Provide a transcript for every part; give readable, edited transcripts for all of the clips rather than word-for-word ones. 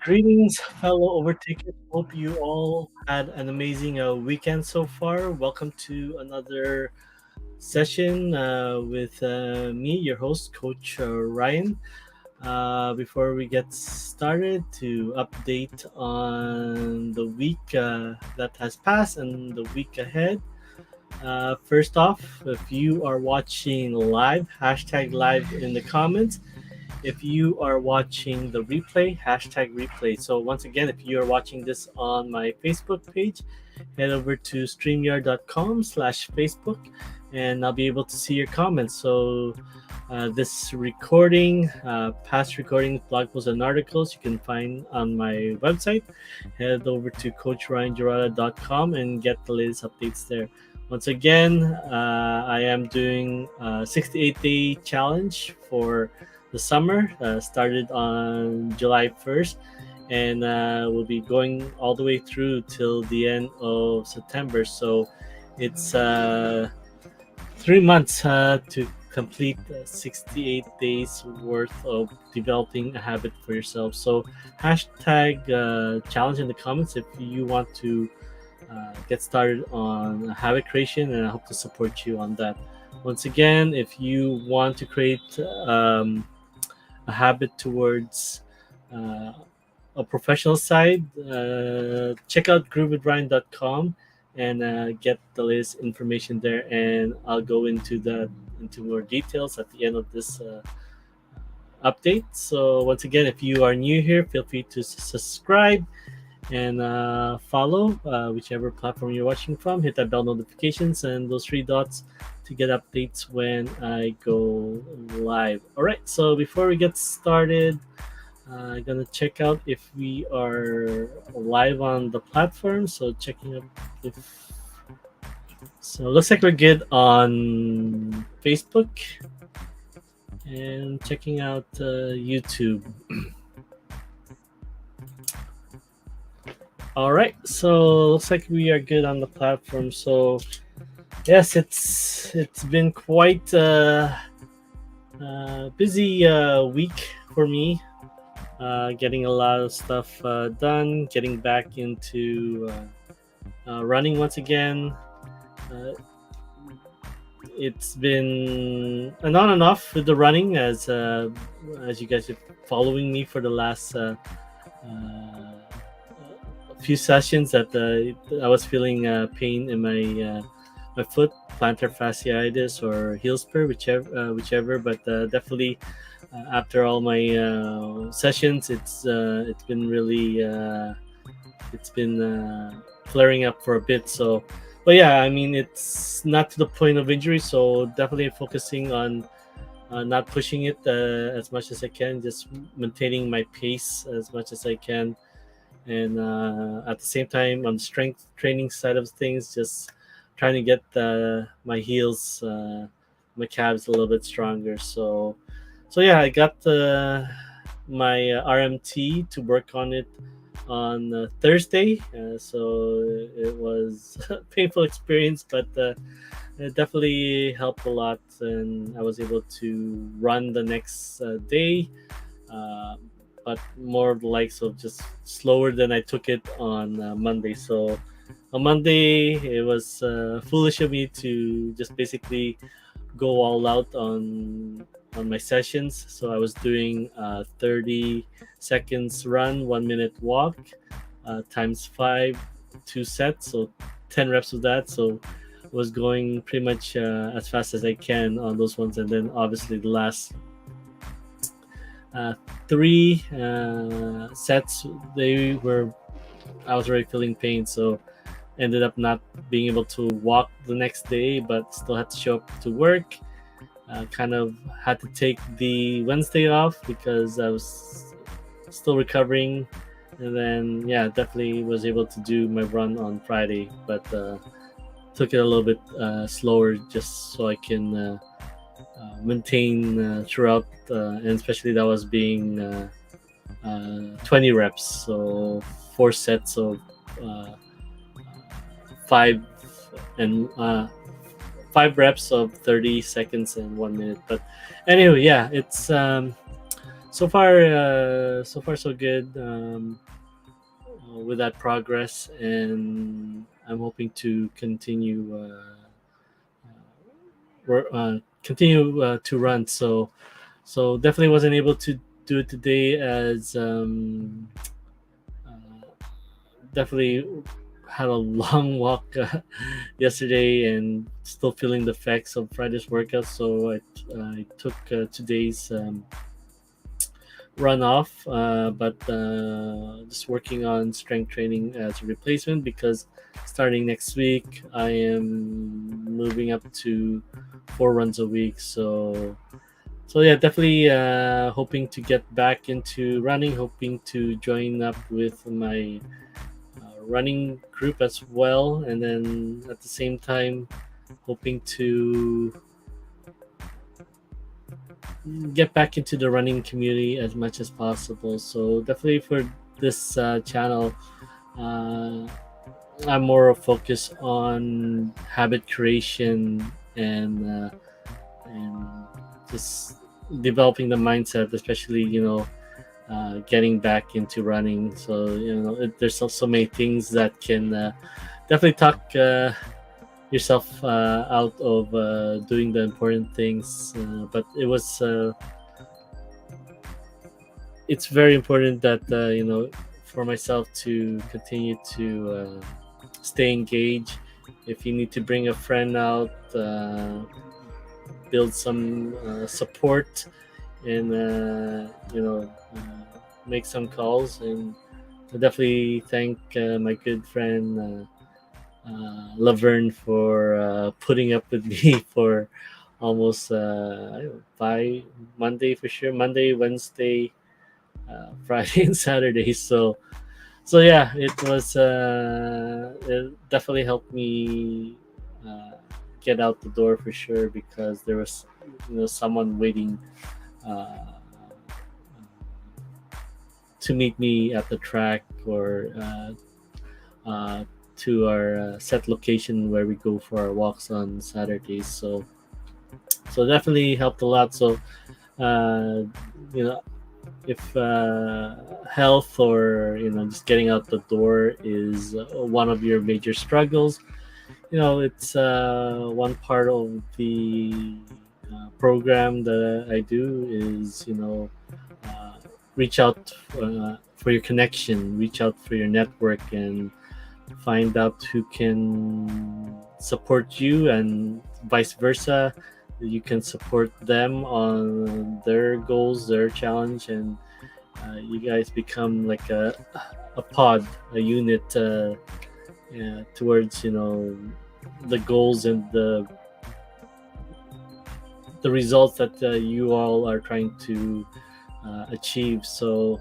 Greetings, fellow overtakers. Hope you all had an amazing weekend so far. Welcome to another session with me, your host, Coach Ryan. Before we get started, to update on the week that has passed and the week ahead. First off, if you are watching live, hashtag live in the comments. If you are watching the replay, hashtag replay. So once again, if you are watching this on my Facebook page, head over to streamyard.com/Facebook and I'll be able to see your comments. So this recording, past recordings, blog posts, and articles you can find on my website. Head over to coachryanjarata.com and get the latest updates there. Once again, I am doing a 68-day challenge for the summer. Started on July 1st and will be going all the way through till the end of September. So it's 3 months to complete 68 days worth of developing a habit for yourself. So hashtag challenge in the comments if you want to get started on habit creation, and I hope to support you on that. Once again, if you want to create a habit towards uh, a professional side, check out groovewithryan.com and get the latest information there. And I'll go into more details at the end of this update. So once again, if you are new here, feel free to subscribe and follow whichever platform you're watching from. Hit that bell notifications and those three dots to get updates when I go live. All right, so before we get started, I'm gonna check out if we are live on the platform. So checking up if so, looks like we're good on Facebook and checking out YouTube. All right, so looks like we are good on the platform. So yes, it's been quite a busy week for me. Getting a lot of stuff done, getting back into running once again. It's been an on and off with the running, as you guys are following me for the last few sessions that I was feeling pain in my foot, plantar fasciitis or heel spur, whichever. But definitely after all my sessions, it's been really it's been flaring up for a bit. So, but yeah, I mean it's not to the point of injury. So definitely focusing on not pushing it as much as I can, just maintaining my pace as much as I can, and at the same time on the strength training side of things, just trying to get my heels, my calves a little bit stronger. So yeah, I got my RMT to work on it on Thursday. So it was a painful experience, but it definitely helped a lot, and I was able to run the next day. Uh, but more of the likes of just slower than I took it on Monday. So on Monday, it was foolish of me to just basically go all out on my sessions. So I was doing 30 seconds run, 1 minute walk, times five, 2 sets, so 10 reps of that. So I was going pretty much as fast as I can on those ones, and then obviously the last uh, three sets, I was already feeling pain, so ended up not being able to walk the next day, but still had to show up to work. Kind of had to take the Wednesday off because I was still recovering, and then yeah, definitely was able to do my run on Friday, but took it a little bit slower just so I can maintain throughout, and especially that was being 20 reps, so 4 sets of uh, five and 5 reps of 30 seconds and 1 minute. But anyway, yeah, it's so far so good, with that progress, and I'm hoping to continue to run. So definitely wasn't able to do it today, as definitely had a long walk yesterday, and still feeling the effects of Friday's workout. So I took today's run off, but just working on strength training as a replacement, because starting next week I am moving up to 4 runs a week. So yeah, definitely hoping to get back into running, hoping to join up with my running group as well, and then at the same time hoping to get back into the running community as much as possible. So definitely for this channel, uh, I'm more focused on habit creation, and just developing the mindset, especially getting back into running. So there's so many things that can definitely talk yourself out of doing the important things. But it's very important that for myself to continue to stay engaged. If you need to bring a friend out, build some support, and make some calls. And I definitely thank my good friend Laverne for putting up with me for almost I don't know, by Monday for sure. Monday, Wednesday, Friday, and Saturday. So yeah, it definitely helped me get out the door for sure, because there was someone waiting uh, to meet me at the track, or to our set location where we go for our walks on Saturdays. So definitely helped a lot. So uh, you know if health, or just getting out the door is one of your major struggles, it's one part of the program that I do is uh, reach out for your connection, reach out for your network, and find out who can support you, and vice versa. You can support them on their goals, their challenge, and you guys become like a pod, a unit, towards the goals and the results that you all are trying to achieve. So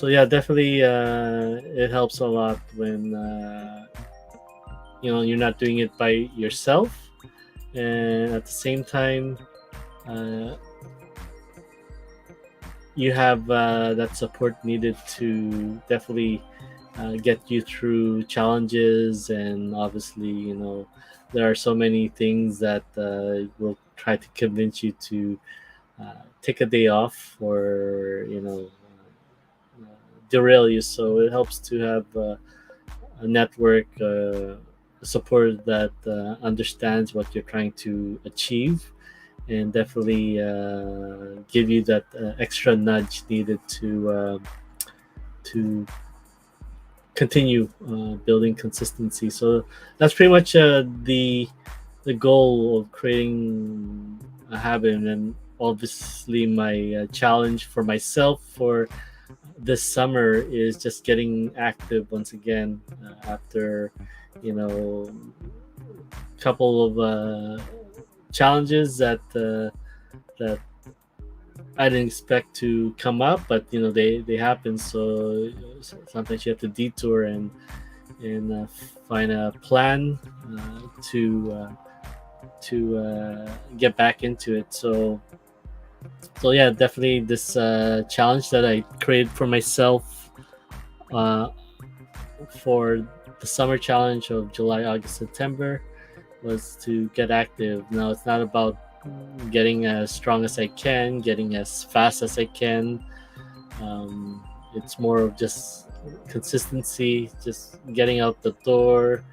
yeah, definitely it helps a lot when you're not doing it by yourself, and at the same time uh, you have that support needed to definitely get you through challenges. And obviously there are so many things that will try to convince you to take a day off, or derail you. So it helps to have a network, support that understands what you're trying to achieve, and definitely give you that extra nudge needed to continue building consistency. So that's pretty much the goal of creating a habit. And obviously my challenge for myself for this summer is just getting active once again, after couple of challenges that I didn't expect to come up, but they happen. So sometimes you have to detour and find a plan to get back into it. So yeah, definitely this challenge that I created for myself uh, for the summer challenge of July, August, September was to get active. Now it's not about getting as strong as I can, getting as fast as I can. It's more of just consistency, just getting out the door,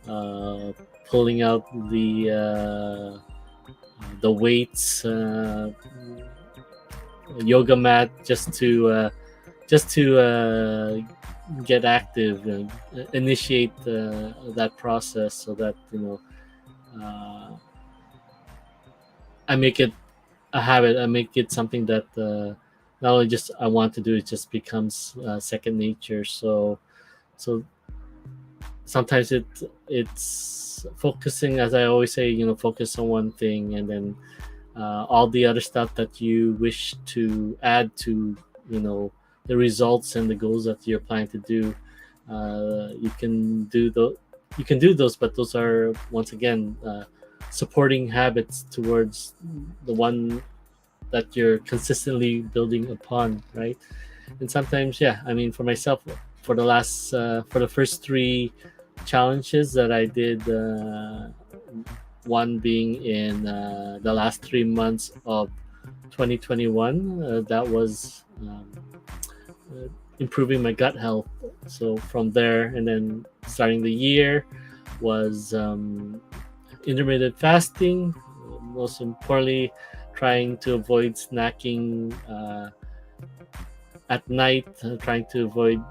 uh, pulling out the weights, yoga mat, just to get active and initiate that process, so that uh, I make it a habit. I make it something that not only just I want to do, it just becomes second nature. So sometimes it's focusing, as I always say, focus on one thing, and then all the other stuff that you wish to add to the results and the goals that you're planning to do. You can do those, but those are, once again, supporting habits towards the one that you're consistently building upon, right? And sometimes, yeah, I mean, for myself, for the first three challenges that I did, one being in the last 3 months of 2021, that was improving my gut health. So from there, and then starting the year was intermittent fasting. Most importantly, trying to avoid snacking at night, trying to avoid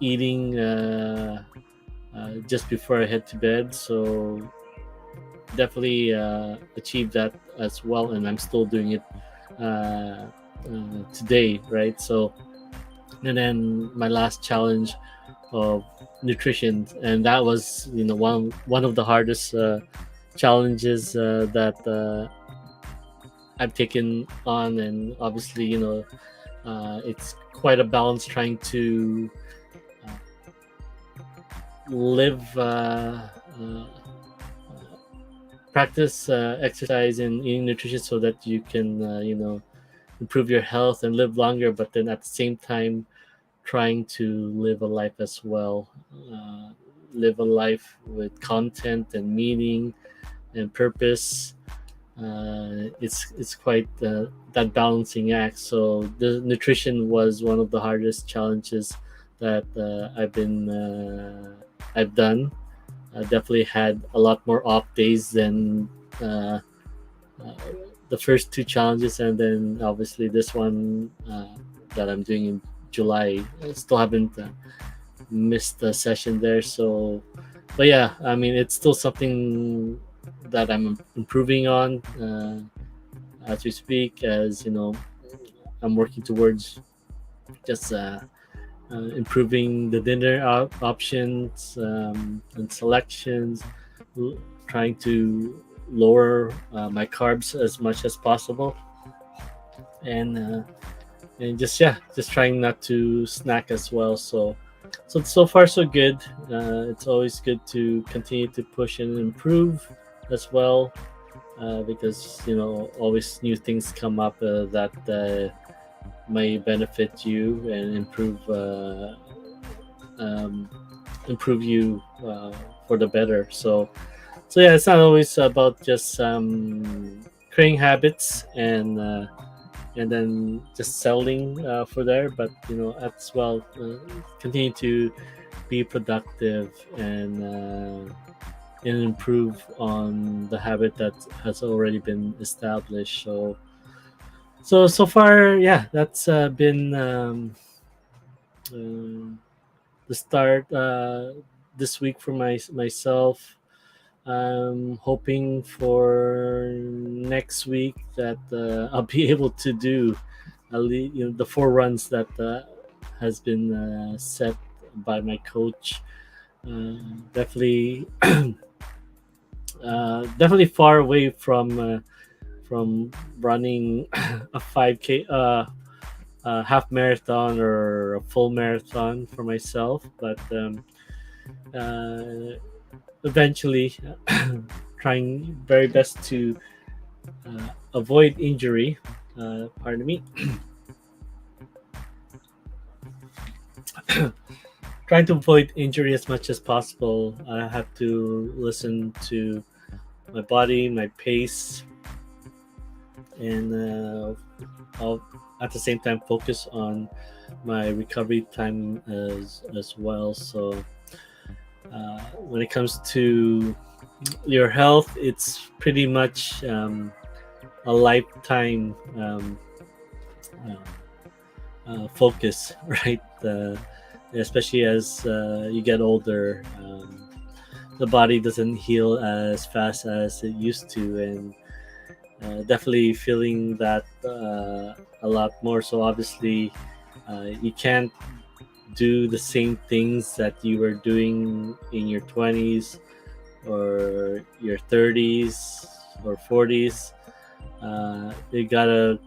eating just before I head to bed. So definitely achieved that as well, and I'm still doing it today, right? So, and then my last challenge of nutrition, and that was one of the hardest challenges that I've taken on. And obviously, it's quite a balance trying to live practice exercise and eating nutrition, so that you can improve your health and live longer, but then at the same time trying to live a life as well, live a life with content and meaning and purpose. It's quite that balancing act. So the nutrition was one of the hardest challenges that I've done. I definitely had a lot more off days than uh, uh, the first two challenges, and then obviously this one that I'm doing in July. I still haven't missed a session there. So, but yeah, I mean, it's still something that I'm improving on as we speak. As I'm working towards just improving the dinner options and selections, trying to lower my carbs as much as possible, and just, yeah, just trying not to snack as well. So far so good. It's always good to continue to push and improve as well, because always new things come up that may benefit you and um, improve you for the better. So yeah, it's not always about just creating habits and then just selling for there, but as well, continue to be productive and improve on the habit that has already been established. So far, yeah, that's been um, the start this week for myself. Hoping for next week that I'll be able to do the 4 runs that has been set by my coach. Definitely, definitely far away from running a 5K, half marathon or a full marathon for myself, but uh, eventually trying very best to avoid injury. Pardon me. Trying to avoid injury as much as possible. I have to listen to my body, my pace, and I'll at the same time focus on my recovery time as well. So when it comes to your health, it's pretty much a lifetime focus, right? Especially as you get older, the body doesn't heal as fast as it used to, and definitely feeling that a lot more. So obviously, you can't do the same things that you were doing in your 20s or your 30s or 40s. You gotta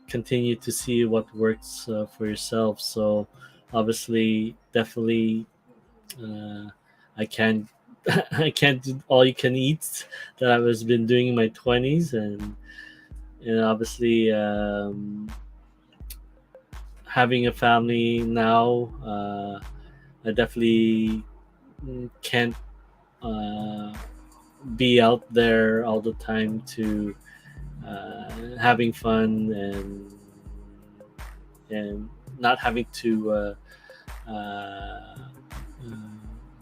continue to see what works for yourself. So obviously, definitely, uh, I can't I can't do all you can eat that I was been doing in my 20s, and obviously having a family now, I definitely can't uh, be out there all the time to having fun and not having to uh,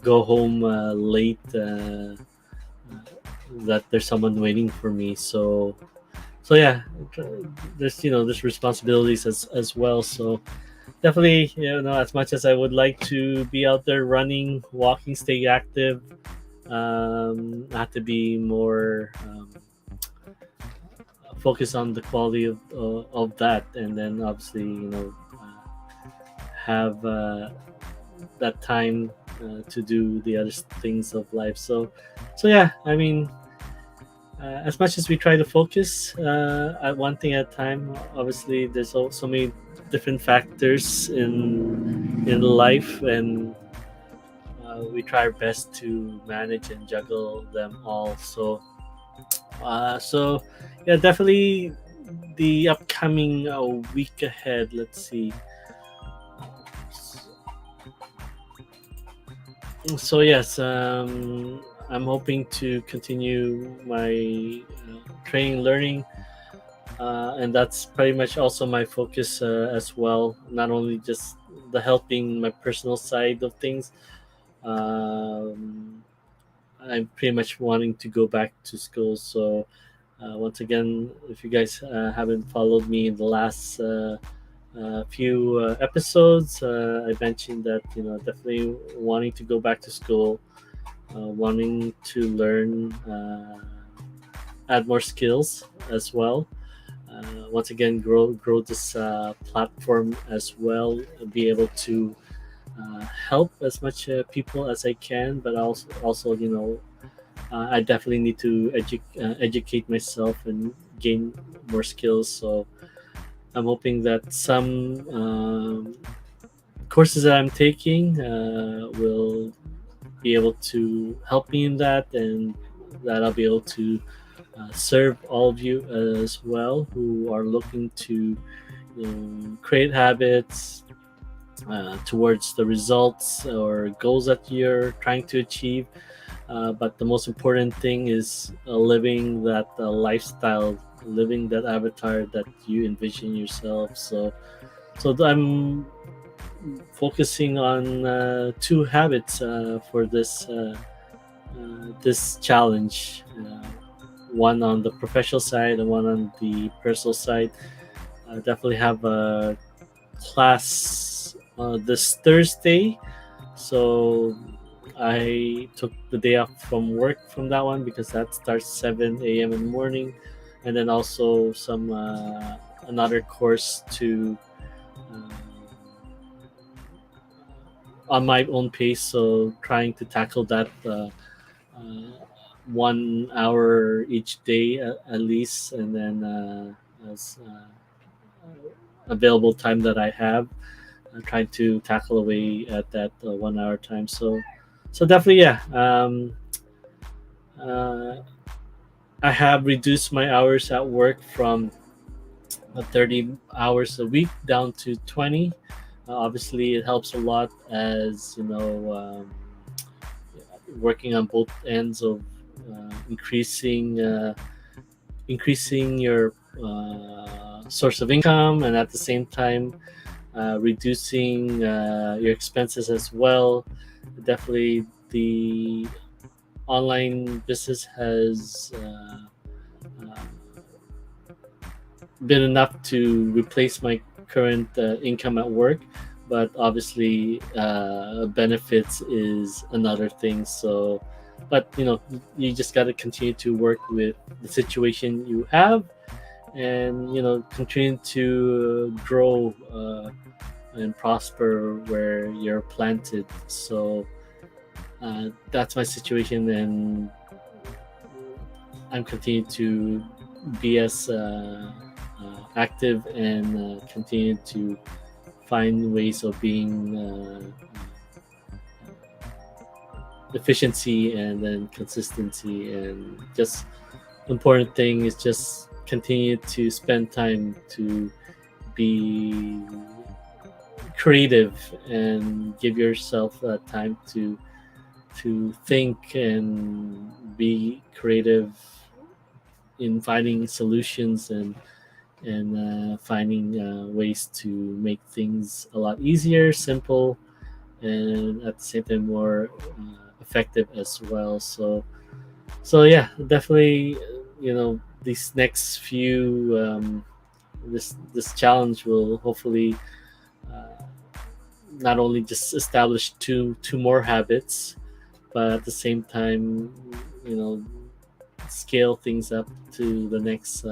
go home late. That there's someone waiting for me. So yeah, there's responsibilities as well. So definitely, as much as I would like to be out there running, walking, stay active, I have to be more focus on the quality of that, and then obviously have that time to do the other things of life. So yeah, I mean, as much as we try to focus at one thing at a time, obviously there's so many different factors in life, and we try our best to manage and juggle them all. So yeah, definitely the upcoming week ahead. Let's see. So yes, I'm hoping to continue my training, learning, and that's pretty much also my focus as well. Not only just the helping my personal side of things. Um, I'm pretty much wanting to go back to school. So once again, if you guys haven't followed me in the last few episodes, I mentioned that definitely wanting to go back to school, wanting to learn, add more skills as well. Once again, grow this platform as well, be able to help as much people as I can, but also I definitely need to educate myself and gain more skills. So I'm hoping that some courses that I'm taking will be able to help me in that, and that I'll be able to serve all of you as well who are looking to create habits towards the results or goals that you're trying to achieve. But the most important thing is living that lifestyle, living that avatar that you envision yourself. So I'm focusing on two habits for this challenge. One on the professional side and one on the personal side. I definitely have a class this Thursday, so I took the day off from work from that one because that starts 7 a.m. in the morning, and then also some another course to uh, on my own pace. So trying to tackle that 1 hour each day at least, and then as available time that I have, trying to tackle away at that 1 hour time. So definitely, yeah. Uh, I have reduced my hours at work from 30 hours a week down to 20. Obviously, it helps a lot as working on both ends of increasing increasing your source of income, and at the same time reducing your expenses as well. Definitely, the online business has uh, been enough to replace my current income at work, but obviously benefits is another thing. So, but you just got to continue to work with the situation you have, and continue to grow and prosper where you're planted. So that's my situation, and I'm continuing to be as active and continue to find ways of being efficiency and then consistency, and just important thing is just continue to spend time to be creative and give yourself time to think and be creative in finding solutions, and finding ways to make things a lot easier, simple, and at the same time more effective as well. So yeah, definitely, these next few this challenge will hopefully uh, not only just establish two more habits, but at the same time, you know, scale things up to the next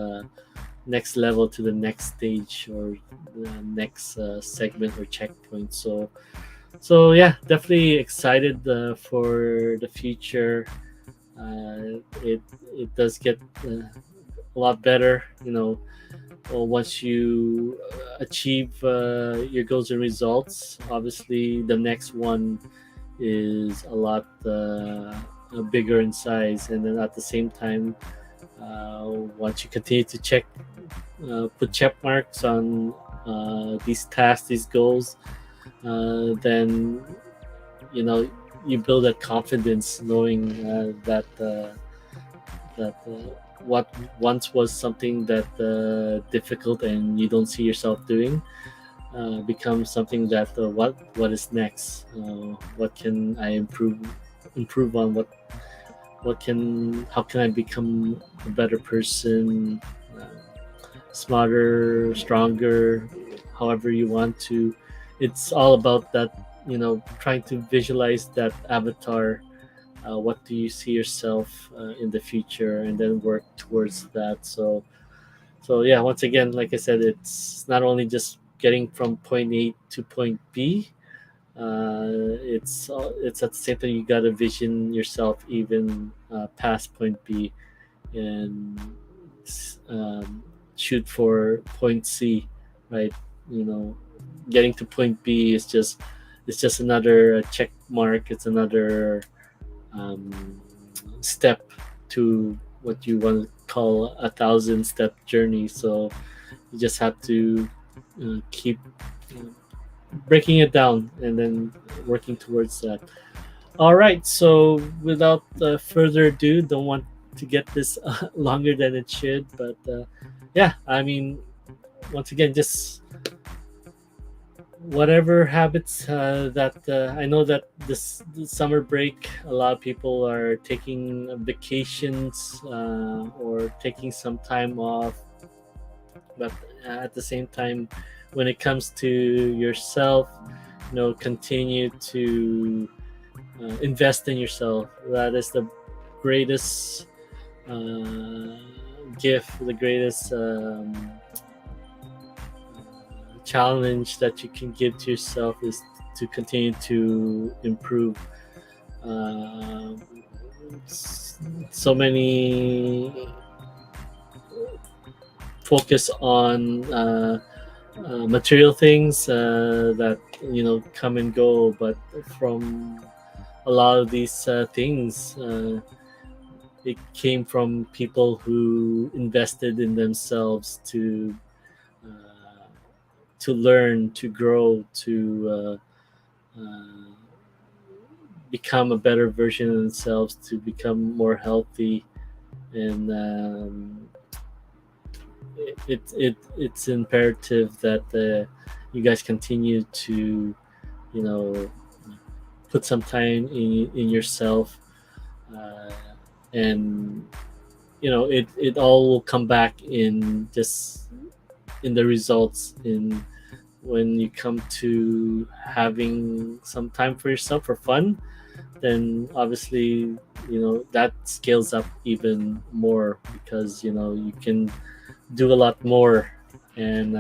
level, to the next stage, or the next segment or checkpoint. So yeah, definitely excited for the future. It does get a lot better, once you achieve your goals and results. Obviously, the next one is a lot bigger in size, and then at the same time, once you continue to put check marks on these tasks, these goals, then you know you build that confidence, knowing that what once was something that difficult and you don't see yourself doing becomes something that what is next, what can I improve on, what can how can I become a better person, uh, smarter, stronger, however you want to. It's all about that, trying to visualize that avatar. What do you see yourself in the future, and then work towards that. So yeah, once again, like I said, it's not only just getting from point A to point B. It's at the same time you got to vision yourself even past point B, and um, shoot for point C, right? You know, getting to point B is just another check mark. It's another um, step to what you want to call a 1,000 step journey. So you just have to keep uh, breaking it down and then working towards that. All right. So without further ado, don't want to get this longer than it should, but yeah, I mean, once again, just whatever habits that I know that this summer break, a lot of people are taking vacations or taking some time off, but at the same time, when it comes to yourself, continue to invest in yourself. That is the greatest uh, gift, the greatest challenge that you can give to yourself is to continue to improve. Uh, so many focus on material things that come and go, but from a lot of these things, it came from people who invested in themselves uh, to learn, to grow, to become a better version of themselves, to become more healthy, and it's imperative that you guys continue to, you know, put some time in yourself, uh, and it all will come back in just in the results, in when you come to having some time for yourself for fun. Then obviously, that scales up even more, because you can do a lot more, and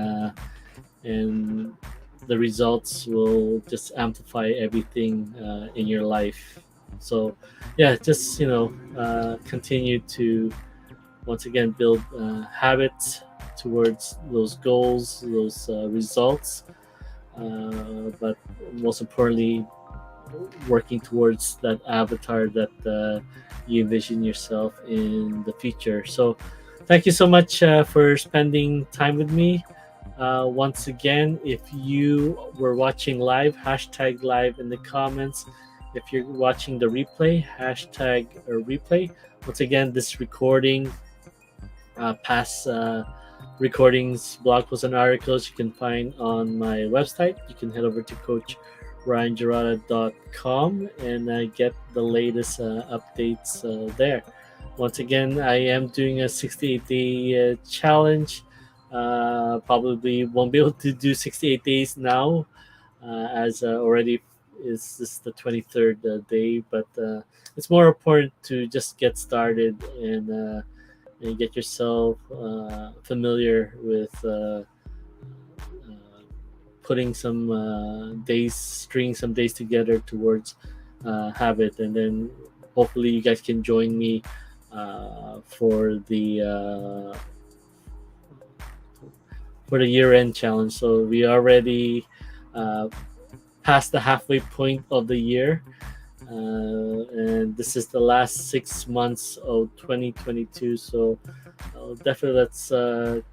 the results will just amplify everything in your life. So yeah, just continue to once again build habits towards those goals, those results, but most importantly, working towards that avatar that you envision yourself in the future. So thank you so much for spending time with me. Once again, if you were watching live, hashtag live in the comments. If you're watching the replay, hashtag or replay. Once again, this recording, past recordings, blog posts, and articles you can find on my website. You can head over to coachryanjarata.com and get the latest updates there. Once again, I am doing a 68-day challenge. Probably won't be able to do 68 days now, as already is this the 23rd day, but it's more important to just get started and get yourself familiar with putting some days, string some days together towards habit, and then hopefully you guys can join me for the year-end challenge. So we already uh, passed the halfway point of the year, and this is the last 6 months of 2022. So definitely let's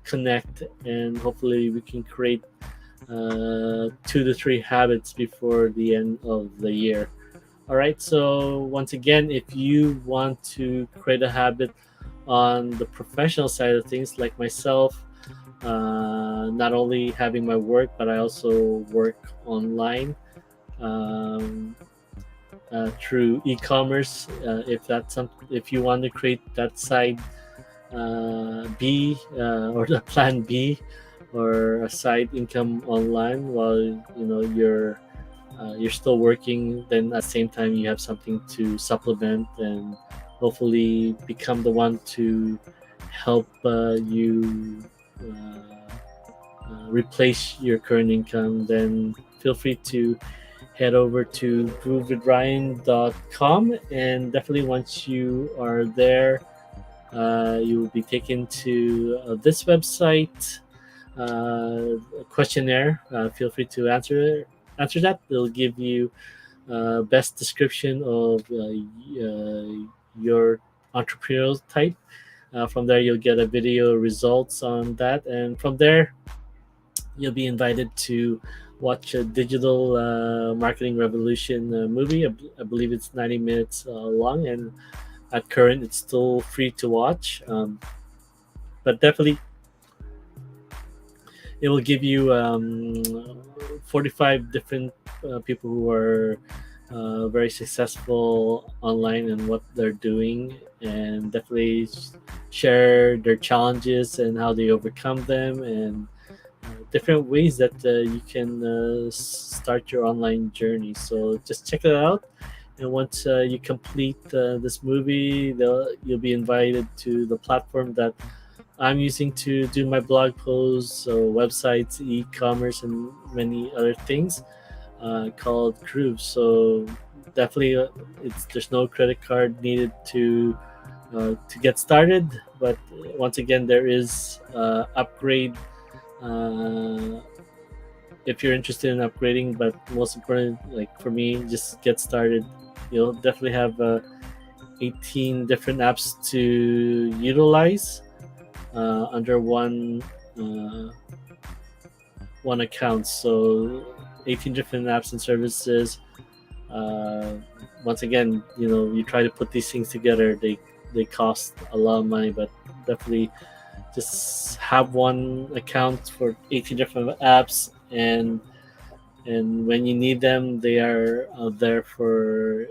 connect, and hopefully we can create 2 to 3 habits before the end of the year. All right. So once again, if you want to create a habit on the professional side of things, like myself, not only having my work, but I also work online. Um, through e-commerce. If you want to create that side B, or the plan B, or a side income online while you're still working, then at the same time you have something to supplement and hopefully become the one to help you replace your current income, then feel free to head over to groovewithryan.com, and definitely once you are there, you will be taken to this website, a questionnaire. Feel free to answer that. It'll give you best description of your entrepreneurial type. From there, you'll get a video results on that, and from there, you'll be invited to watch a digital marketing revolution movie. I believe it's 90 minutes long, and at current, it's still free to watch. But definitely, it will give you 45 different people who are very successful online and what they're doing, and definitely share their challenges and how they overcome them, and different ways that you can start your online journey. So just check it out. And once you complete this movie, you'll be invited to the platform that I'm using to do my blog posts, so websites, e-commerce, and many other things, called Groove. So definitely, there's no credit card needed to get started. But once again, there is upgrade if you're interested in upgrading. But most important, like for me, just get started. You'll definitely have 18 different apps to utilize under one account. So 18 different apps and services. Uh, Once again, you try to put these things together. They cost a lot of money, but definitely just have one account for 80 different apps, and when you need them, they are there for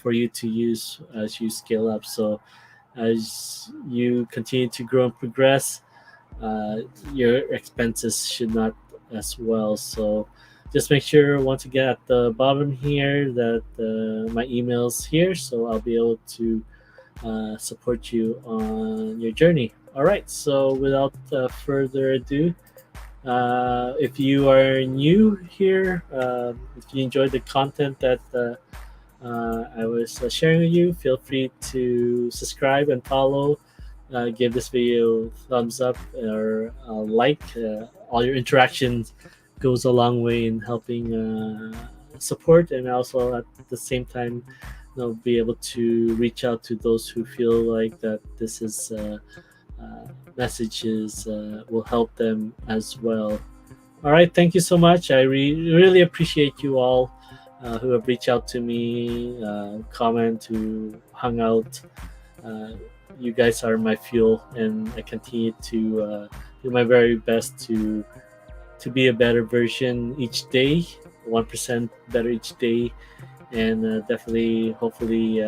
you to use as you scale up. So as you continue to grow and progress, uh, your expenses should not as well. So just make sure, once again, at the bottom here, that my email's here, so I'll be able to support you on your journey. All right, so without further ado, if you are new here, if you enjoyed the content that I was sharing with you, feel free to subscribe and follow. Give this video thumbs up or like. All your interactions goes a long way in helping support, and also at the same time, be able to reach out to those who feel like that this is messages will help them as well. All right, thank you so much. I really appreciate you all who have reached out to me, comment, who hung out. Uh, you guys are my fuel, and I continue to do my very best to be a better version each day, 1% better each day, and definitely, hopefully,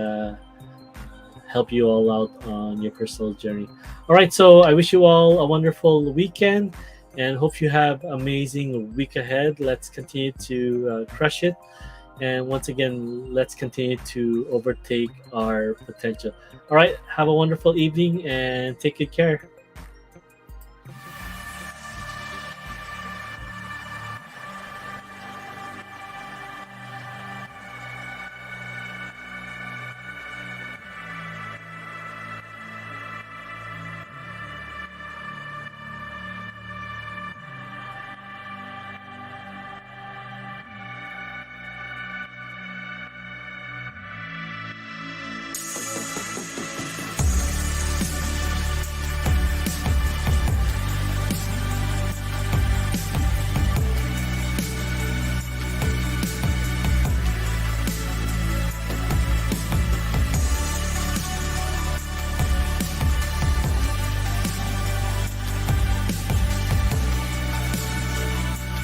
help you all out on your personal journey. All right, so I wish you all a wonderful weekend, and hope you have amazing week ahead. Let's continue to crush it, and once again, let's continue to overtake our potential. All right, have a wonderful evening and take good care.